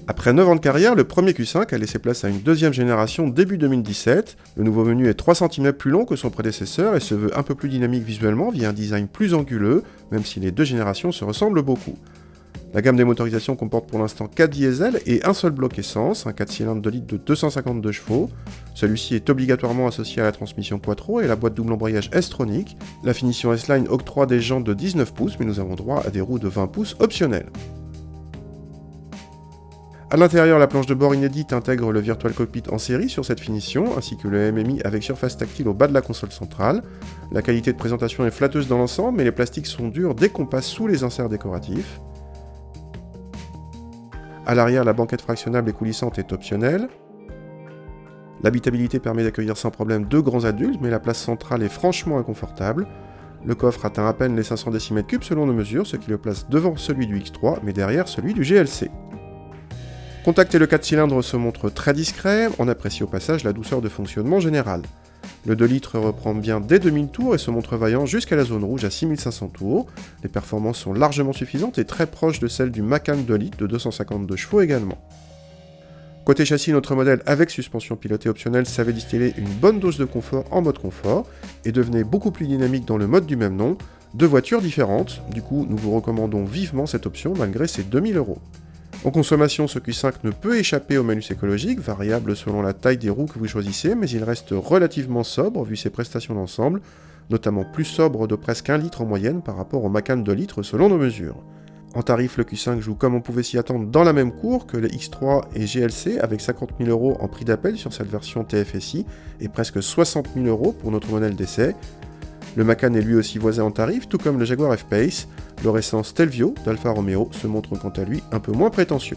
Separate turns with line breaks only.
Après 9 ans de carrière, le premier Q5 a laissé place à une deuxième génération début 2017. Le nouveau menu est 3 cm plus long que son prédécesseur et se veut un peu plus dynamique visuellement via un design plus anguleux, même si les deux générations se ressemblent beaucoup. La gamme des motorisations comporte pour l'instant 4 diesels et un seul bloc essence, un 4 cylindres 2 litres de 252 chevaux. Celui-ci est obligatoirement associé à la transmission Quattro et la boîte double embrayage S-Tronic. La finition S-Line octroie des jantes de 19 pouces, mais nous avons droit à des roues de 20 pouces optionnelles. A l'intérieur, la planche de bord inédite intègre le Virtual Cockpit en série sur cette finition, ainsi que le MMI avec surface tactile au bas de la console centrale. La qualité de présentation est flatteuse dans l'ensemble, mais les plastiques sont durs dès qu'on passe sous les inserts décoratifs. A l'arrière, la banquette fractionnable et coulissante est optionnelle. L'habitabilité permet d'accueillir sans problème 2 grands adultes, mais la place centrale est franchement inconfortable. Le coffre atteint à peine les 500 cm3 selon nos mesures, ce qui le place devant celui du X3, mais derrière celui du GLC. Contacter le 4 cylindres se montre très discret, on apprécie au passage la douceur de fonctionnement générale. Le 2 litres reprend bien dès 2000 tours et se montre vaillant jusqu'à la zone rouge à 6500 tours. Les performances sont largement suffisantes et très proches de celles du Macan 2 litres de 252 chevaux également. Côté châssis, notre modèle avec suspension pilotée optionnelle savait distiller une bonne dose de confort en mode confort et devenait beaucoup plus dynamique dans le mode du même nom, 2 voitures différentes, du coup nous vous recommandons vivement cette option malgré ses 2000 €. En consommation, ce Q5 ne peut échapper au malus écologique, variable selon la taille des roues que vous choisissez, mais il reste relativement sobre vu ses prestations d'ensemble, notamment plus sobre de presque 1 litre en moyenne par rapport au Macan 2 litres selon nos mesures. En tarif, le Q5 joue comme on pouvait s'y attendre dans la même cour que les X3 et GLC avec 50 000 € en prix d'appel sur cette version TFSI et presque 60 000 € pour notre modèle d'essai. Le Macan est lui aussi voisin en tarif, tout comme le Jaguar F-Pace. Le récent Stelvio d'Alfa Romeo se montre quant à lui un peu moins prétentieux.